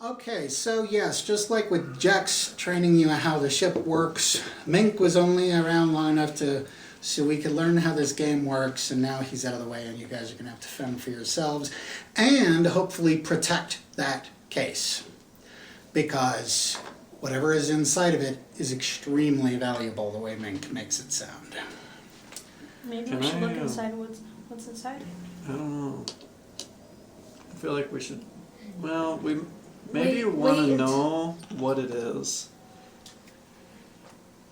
Okay, so yes, just like with Jax training you how the ship works, Mink was only around long enough so we could learn how this game works, and now he's out of the way and you guys are going to have to fend for yourselves and hopefully protect that case, because whatever is inside of it is extremely valuable the way Mink makes it sound. Maybe we should look inside what's inside it. I don't know. I feel like we should, well, we maybe want to know what it is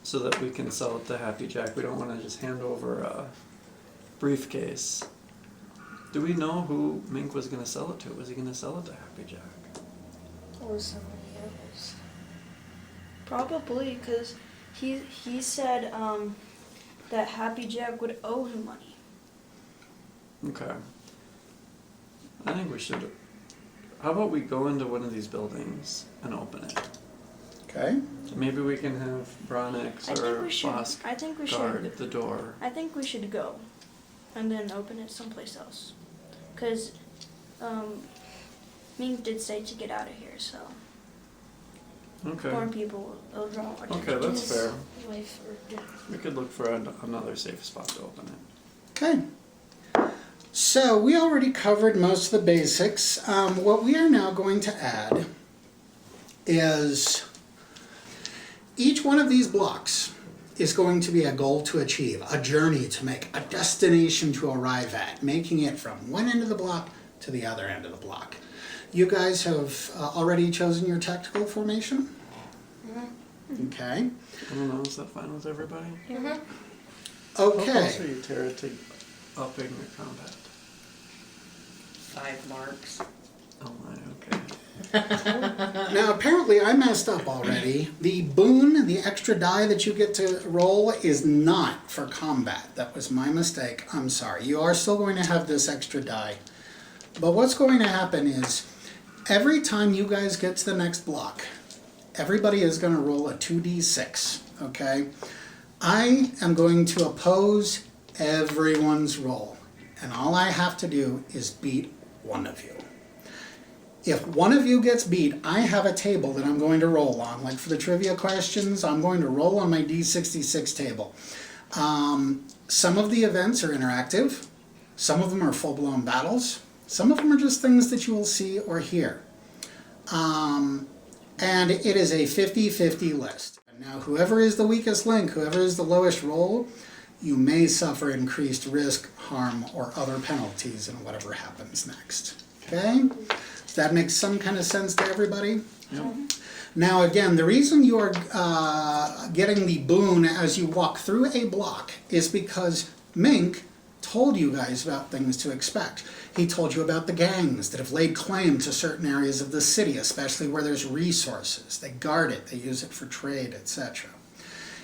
so that we can sell it to Happy Jack. We don't want to just hand over a briefcase. Do we know who Mink was going to sell it to? Was he going to sell it to Happy Jack? Or somebody else. Probably, because he said that Happy Jack would owe him money. Okay. I think we should. How about we go into one of these buildings and open it? Okay. Maybe we can have Bronix or Bosk guard the door. I think we should go and then open it someplace else. Because Mink did say to get out of here, so Okay. more people will draw more attention. Okay, that's fair. Wife or death. We could look for another safe spot to open it. Okay. So we already covered most of the basics. What we are now going to add is each one of these blocks is going to be a goal to achieve, a journey to make, a destination to arrive at, making it from one end of the block to the other end of the block. You guys have already chosen your tactical formation? Mm-hmm. Okay. I don't know, is that fine with everybody? Mm-hmm. How close are Okay. you, Tara, to upping your combat? 5 marks. Oh my, okay. Now apparently I messed up already. The boon, the extra die that you get to roll, is not for combat. That was my mistake. I'm sorry. You are still going to have this extra die. But what's going to happen is every time you guys get to the next block, everybody is going to roll a 2d6, okay? I am going to oppose everyone's roll, and all I have to do is beat one of you. If one of you gets beat, I have a table that I'm going to roll on. Like for the trivia questions, I'm going to roll on my D66 table. Some of the events are interactive. Some of them are full-blown battles. Some of them are just things that you will see or hear. And it is a 50-50 list. Now, whoever is the weakest link, whoever is the lowest roll, you may suffer increased risk, harm, or other penalties in whatever happens next. Okay? Does that make some kind of sense to everybody? Yep. Now again, the reason you are getting the boon as you walk through a block is because Mink told you guys about things to expect. He told you about the gangs that have laid claim to certain areas of the city, especially where there's resources. They guard it, they use it for trade, etc.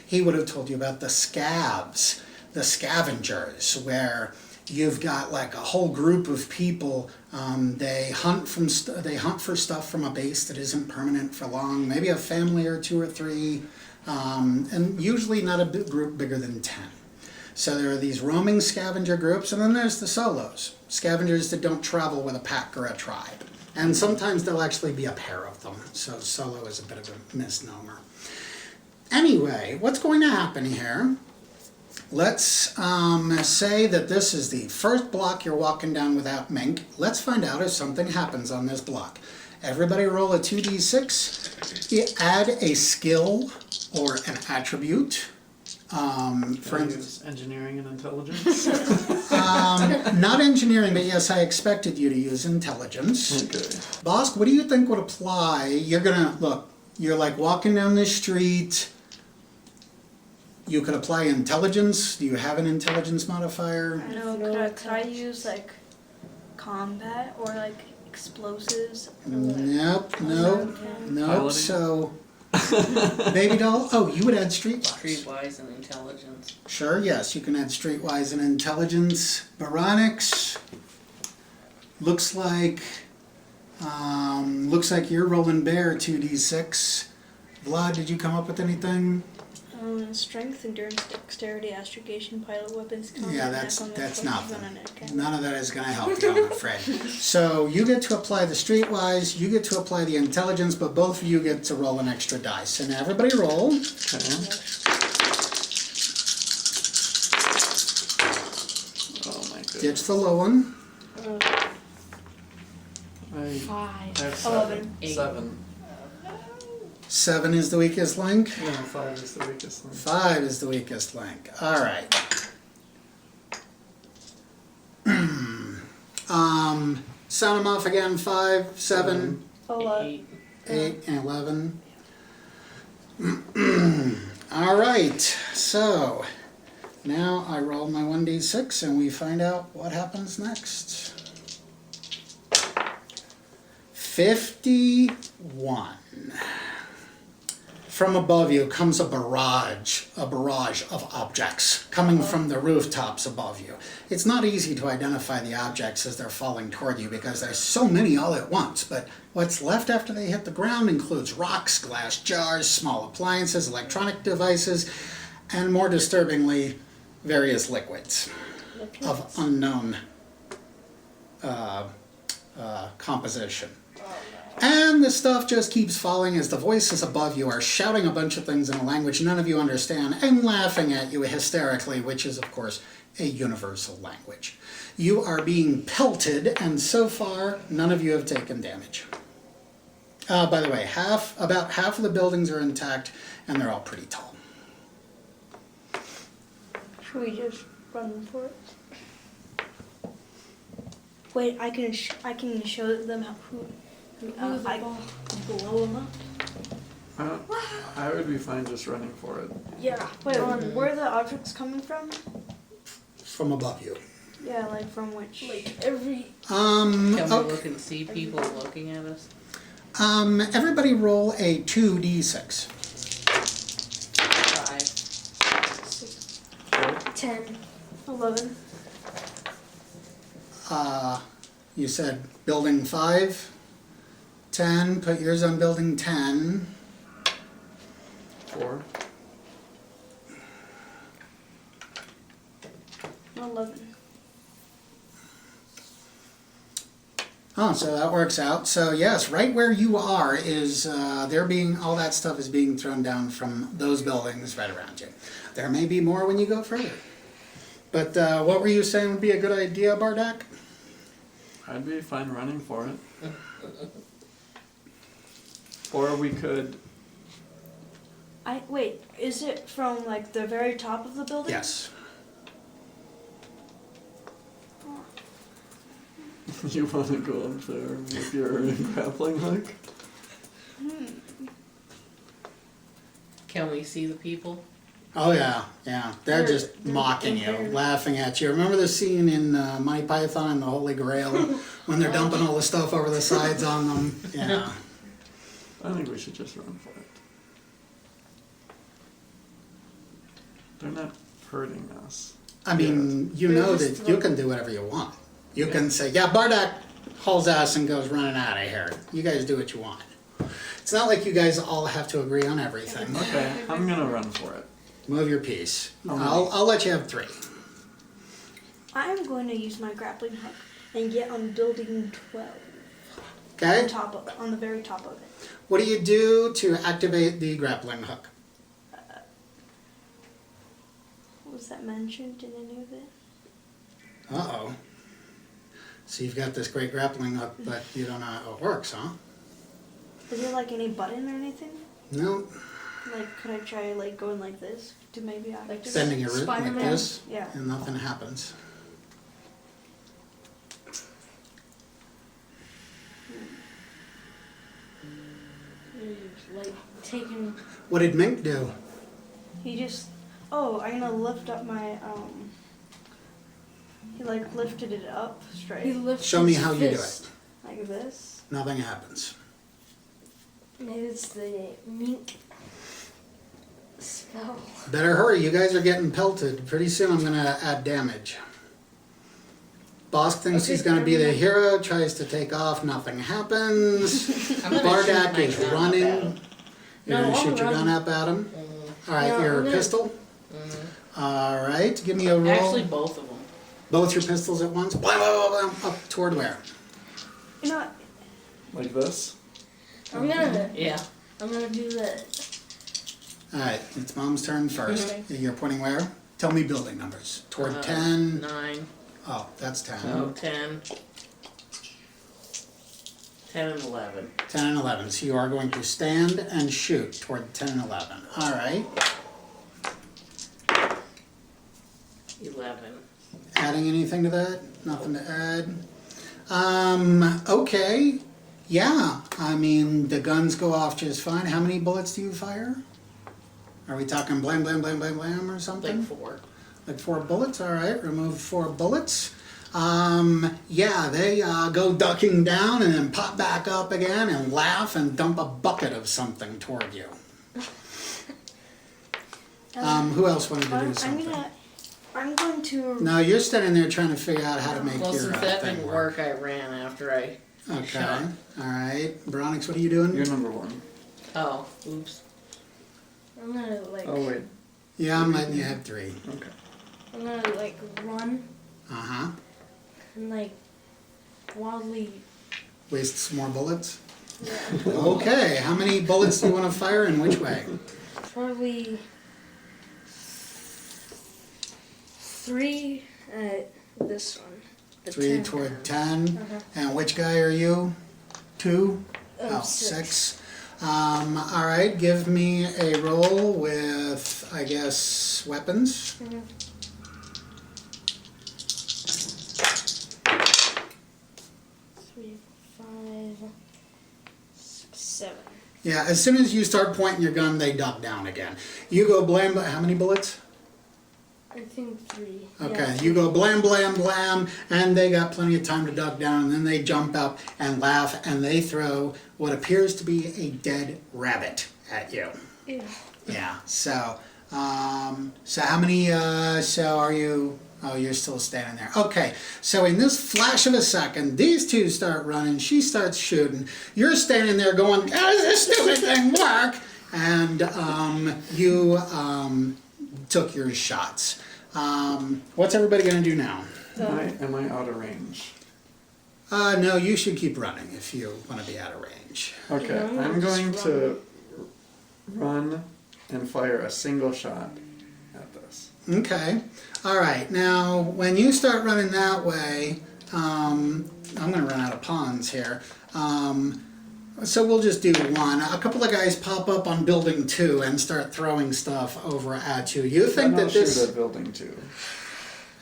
He would have told you about the scavs, the scavengers, where you've got like a whole group of people. They hunt for stuff from a base that isn't permanent for long. Maybe a family or 2 or 3, and usually not a big group bigger than 10. So there are these roaming scavenger groups, and then there's the solos, scavengers that don't travel with a pack or a tribe. And sometimes there'll actually be a pair of them. So solo is a bit of a misnomer. Anyway, what's going to happen here? Let's say that this is the first block you're walking down without Mink. Let's find out if something happens on this block. Everybody roll a 2d6. Add a skill or an attribute. For instance, engineering and intelligence. Not engineering, but yes, I expected you to use intelligence. Okay. Bosk, what do you think would apply? You're gonna, look, you're like walking down the street. You could apply intelligence. Do you have an intelligence modifier? No, could I use like combat or like explosives? Nope, Piloting? so, baby doll, oh, you would add streetwise. Streetwise and intelligence. Sure, yes, you can add streetwise and intelligence. Baronix, looks like you're rolling bear 2d6. Vlad, did you come up with anything? Strength, endurance, dexterity, astrogation, pilot weapons, combat, Yeah, that's necromancy, nothing. run on it, okay? None of that is gonna help you, I'm afraid. So you get to apply the streetwise, you get to apply the intelligence, but both of you get to roll an extra dice. And everybody roll. Okay. Oh my goodness. Ditch the low one. I 5. have 11. 7. 7 is the weakest link. No, 5 is the weakest one. 5 is the weakest link. All right. Sound them off again. 5, 7, 8. 8, and 11. All right. So now I roll my 1d6 and we find out what happens next. 51. From above you comes a barrage of objects coming from the rooftops above you. It's not easy to identify the objects as they're falling toward you because there's so many all at once, but what's left after they hit the ground includes rocks, glass jars, small appliances, electronic devices, and more disturbingly, various liquids of unknown composition. And the stuff just keeps falling as the voices above you are shouting a bunch of things in a language none of you understand and laughing at you hysterically, which is, of course, a universal language. You are being pelted, and so far, none of you have taken damage. By the way, about half of the buildings are intact, and they're all pretty tall. Should we just run for it? Wait, I can show them who I blow them up. I would be fine just running for it. Yeah. Wait, where are the objects coming from? From above you. Yeah, like from which? Like every. Can we Okay. look and see people looking at us? Everybody roll a 2d6. 5. 10. 11. You said building 5, 10, put yours on building 10. 4. 11. Oh, so that works out. So yes, right where you are is all that stuff is being thrown down from those buildings right around you. There may be more when you go further. But what were you saying would be a good idea, Bardak? I'd be fine running for it. Or we could. Wait, is it from like the very top of the building? Yes. You want to go up there with your grappling hook? Can we see the people? Oh yeah. They're just mocking you, laughing at you. Remember the scene in Monty Python and the Holy Grail when they're dumping all the stuff over the sides on them? Yeah. I think we should just run for it. They're not hurting us. I mean, you know that you can do whatever you want. You can say, yeah, Bardak hauls ass and goes running out of here. You guys do what you want. It's not like you guys all have to agree on everything. Okay, I'm gonna run for it. Move your piece. I'll let you have 3. I'm going to use my grappling hook and get on building 12. Okay? On the very top of it. What do you do to activate the grappling hook? Was that mentioned in any of it? Uh-oh. So you've got this great grappling hook, but you don't know how it works, huh? Is there like any button or anything? No. Like, could I try like going like this to maybe activate? Bending your wrist like Spider-Man? this, Yeah. and nothing happens. Like taking. What did Mink do? He just. Oh, I'm gonna lift up my He like lifted it up straight. He lifts Show me his how you do it. fist. Like this. Nothing happens. Maybe it's the mink spell. Better hurry, you guys are getting pelted. Pretty soon I'm gonna add damage. Bosk thinks Okay, he's gonna be the everyone- hero, tries to take off, nothing happens. I'm gonna shoot Bardak my is gun up at running. him. You're No, gonna I'll shoot your run. gun up at him. All right, No, your no. pistol. All right, give me a roll. Actually, both of them. Both your pistols at once. Blam, blam, blam, blam, up toward where? You know, Like this? I'm gonna Yeah. do that. All right, it's Mom's turn first. You're pointing where? Tell me building numbers. Toward 10. 9, Oh, that's 10. 10, 10 and 11. 10 and 11. So you are going to stand and shoot toward 10 and 11. All right. 11. Adding anything to that? Nothing to add. Okay. Yeah, I mean, the guns go off just fine. How many bullets do you fire? Are we talking blam, blam, blam, blam, blam or something? Like 4. Like 4 bullets, all right. Remove 4 bullets. Yeah, they go ducking down and then pop back up again and laugh and dump a bucket of something toward you. Who else wanted to do something? I'm going to. No, you're standing there trying to figure out how to make Well, your since that thing didn't work. work, I ran after I. Okay, shot. all right. Veronix, what are you doing? You're number 1. Oh, oops. I'm gonna like. Oh, wait. Yeah, I'm letting you have 3. Okay. I'm gonna like run Uh-huh. and like wildly. Waste some more bullets? Yeah, Okay, how many bullets do you want to fire and which way? probably 3 at this one. The 3 10. toward 10. Uh-huh. And which guy are you? 2? Oh, 6. 6. All right, give me a roll with, I guess, weapons. Mhm. 3, 5, 6, 7. Yeah, as soon as you start pointing your gun, they duck down again. You go blam, how many bullets? I think 3. Okay, Yeah. you go blam, blam, blam, and they got plenty of time to duck down, and then they jump up and laugh, and they throw what appears to be a dead rabbit at you. Ew. Yeah, so how many, so are you, oh, you're still standing there. Okay, so in this flash of a second, these two start running, she starts shooting, you're standing there going, how does this stupid thing work? And you took your shots. What's everybody gonna do now? Am I out of range? No, you should keep running if you wanna be out of range. Okay, Yeah, I'm going just to run and fire a single shot at this. Okay, all right, now, when you start running that way, I'm gonna run out of pawns here. So we'll just do one. A couple of guys pop up on building 2 and start throwing stuff over at you. You think that shoot this... at building 2.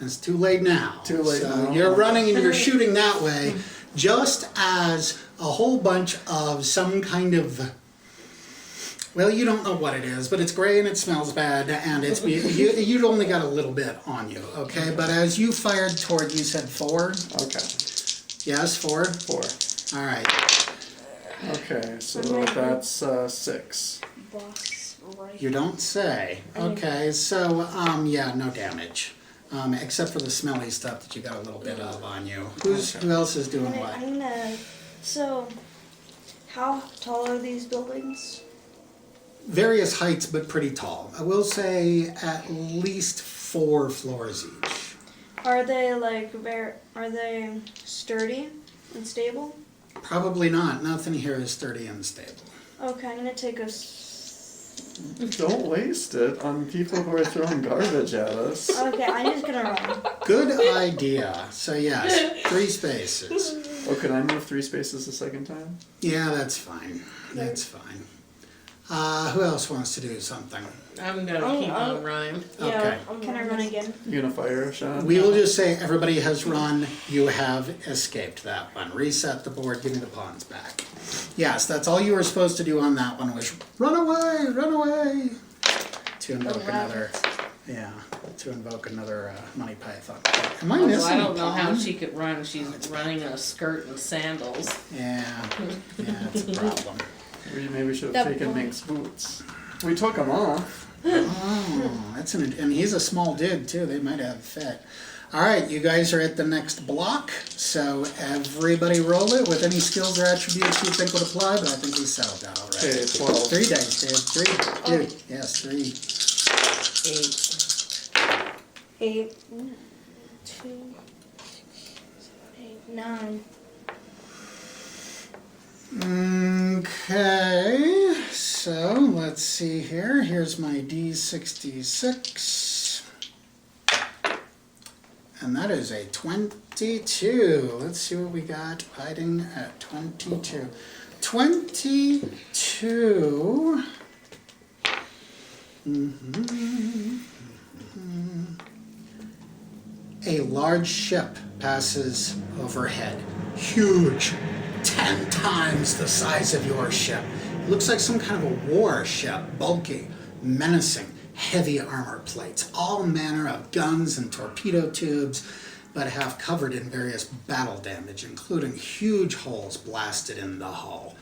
It's too late now. Too late so now. You're running and you're shooting that way, just as a whole bunch of some kind of... Well, you don't know what it is, but it's gray and it smells bad, and it's you'd only got a little bit on you, okay? But as you fired toward, you said 4? Okay, Yes, 4? 4. All right. Okay, so that's 6. Box right. You don't say. Okay, so, yeah, no damage. Except for the smelly stuff that you got a little bit of on you. Who else is doing what? I'm gonna. So, how tall are these buildings? Various heights, but pretty tall. I will say at least 4 floors each. Are they like Are they sturdy and stable? Probably not. Nothing here is sturdy and stable. Okay, I'm gonna take a. Don't waste it on people who are throwing garbage at us. Okay, I'm just gonna run. Good idea. So yes, 3 spaces. Oh, could I move 3 spaces a second time? Yeah, that's fine. That's fine. Who else wants to do something? I'm gonna keep on running. Okay. Can I run again? You gonna fire a shot? We will just say everybody has run. You have escaped that one. Reset the board. Give me the pawns back. Yes, that's all you were supposed to do on that one was run away, run away. To invoke another, yeah, to invoke another money python. Am I Although missing I a don't know how pawn? she could run. She's running in a skirt and sandals. Yeah, it's a problem. Maybe we should have taken Mink's boots. We took them off. Oh, and he's a small dude too. They might have fit. All right, you guys are at the next block, so everybody roll it with any skills or attributes you think would apply, but I think we settled that already. Okay, 12. 3 dice, Dave. 3. Dude, yes, 3. 8. 8, 2, 8, 9. Okay, so let's see here. Here's my D66. And that is a 22. Let's see what we got hiding at 22. 22. A large ship passes overhead. Huge. 10 times the size of your ship. It looks like some kind of a war ship, bulky, menacing, heavy armor plates, all manner of guns and torpedo tubes, but half covered in various battle damage, including huge holes blasted in the hull.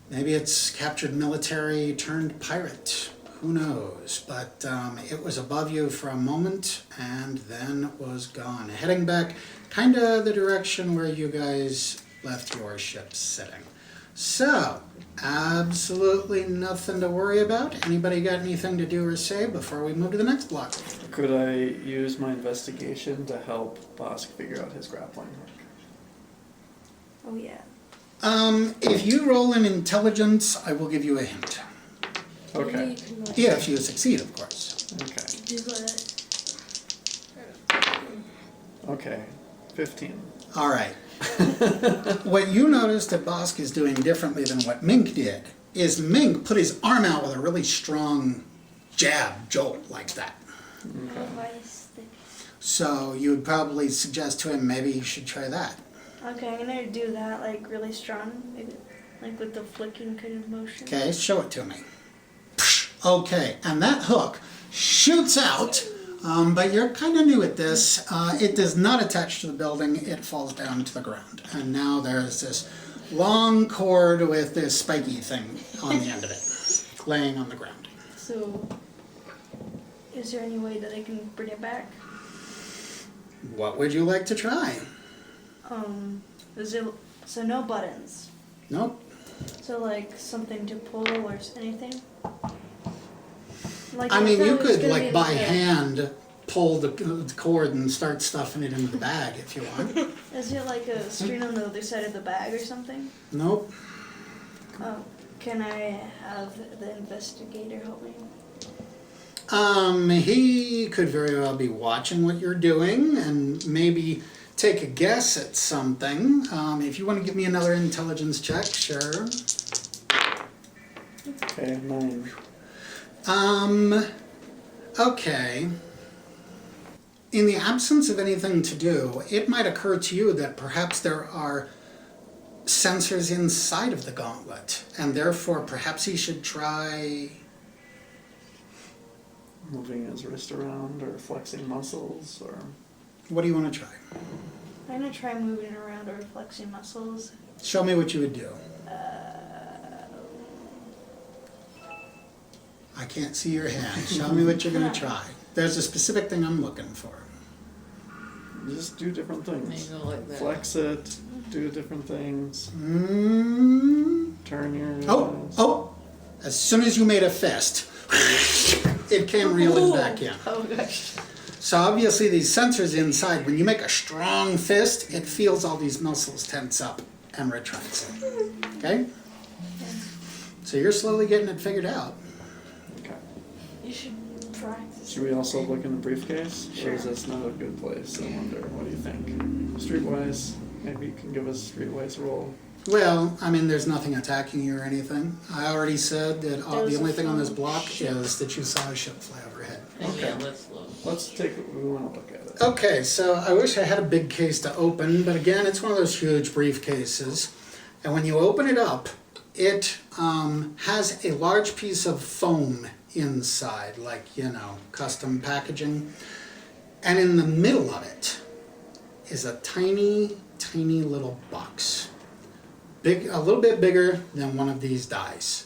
Maybe it's captured military turned pirate. Who knows? But it was above you for a moment and then was gone. Heading back kind of the direction where you guys left your ship sitting. So, absolutely nothing to worry about. Anybody got anything to do or say before we move to the next block? Could I use my investigation to help Bosk figure out his grappling hook? Oh, yeah. If you roll an intelligence, I will give you a hint. Okay. If you succeed, of course. Okay. Do that. Okay. 15. All right. What you notice that Bosk is doing differently than what Mink did is Mink put his arm out with a really strong jab, jolt like that. So you would probably suggest to him maybe he should try that. Okay, I'm gonna do that like really strong, maybe, like with the flicking kind of motion. Okay, show it to me. Okay, and that hook shoots out, but you're kind of new at this. It does not attach to the building, it falls down to the ground. And now there's this long cord with this spiky thing on the end of it, laying on the ground. So, is there any way that I can bring it back? What would you like to try? Is it, so no buttons. Nope. So like something to pull or anything? Like I mean, thought you it was could, gonna like, be by a- hand pull the cord and start stuffing it into the bag if you want. Is it like a string on the other side of the bag or something? Nope. Can I have the investigator help me? He could very well be watching what you're doing and maybe take a guess at something. If you want to give me another intelligence check, sure. Okay, 9. Okay. In the absence of anything to do, it might occur to you that perhaps there are sensors inside of the gauntlet, and therefore perhaps he should try... Moving his wrist around or flexing muscles or... What do you want to try? I'm gonna try moving around or flexing muscles. Show me what you would do. I can't see your hand. Show me what you're going to try. There's a specific thing I'm looking for. Just do different things. Maybe like that. Flex it, do different things, Mm. turn your... Oh! As soon as you made a fist, it came reeling back in. Oh gosh. So obviously these sensors inside, when you make a strong fist, it feels all these muscles tense up and retracts it. Okay? So you're slowly getting it figured out. Okay. You should practice. Should we also look in the briefcase? Or Sure. is this not a good place? I wonder. What do you think? Streetwise, maybe you can give us a streetwise roll. Well, I mean, there's nothing attacking you or anything. I already said that the only thing on this block is that you saw a ship fly overhead. Yeah, let's look. Let's take, we want to look at it. Okay, so I wish I had a big case to open, but again, it's one of those huge briefcases. And when you open it up, it has a large piece of foam inside, like, you know, custom packaging. And in the middle of it is a tiny, tiny little box. Big, a little bit bigger than one of these dice.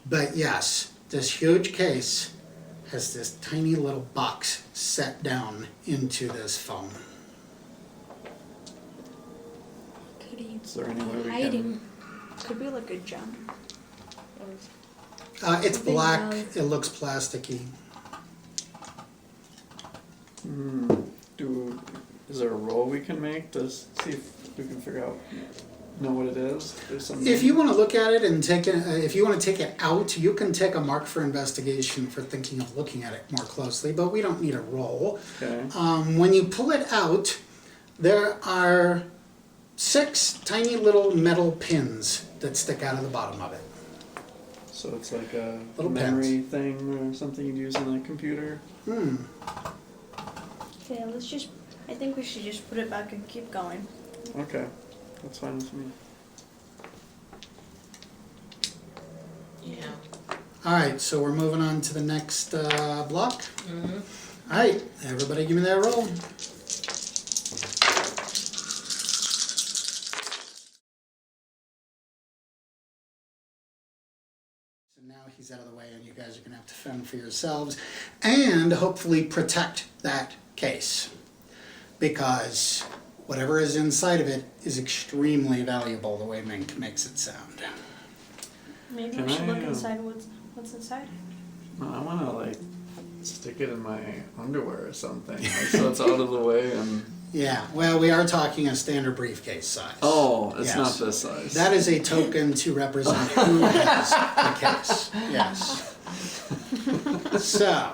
But yes, this huge case has this tiny little box set down into this foam. Is there any way we can? hiding. Could be like a gem. It's Big black, value. it looks plasticky. Is there a roll we can make to see if we can figure out, know what it is? There's some. If you want to look at it and take it, if you want to take it out, you can take a mark for investigation for thinking of looking at it more closely, but we don't need a roll. Okay. When you pull it out, there are 6 tiny little metal pins that stick out of the bottom of it. So it's like a Little memory thing or something you'd use on a computer. Okay, I think we should just put it back and keep going. Okay, that's fine with me. Yeah. Alright, so we're moving on to the next block. Mm-hmm. Alright, everybody give me that roll. So now he's out of the way and you guys are going to have to fend for yourselves and hopefully protect that case. Because whatever is inside of it is extremely valuable the way Mink makes it sound. Maybe Can we should look I, inside what's inside. No, I want to like stick it in my underwear or something, like, so it's out of the way and. Yeah, well, we are talking a standard briefcase size. Oh, it's Yes. not this size. That is a token to represent who has the case. Yes. So,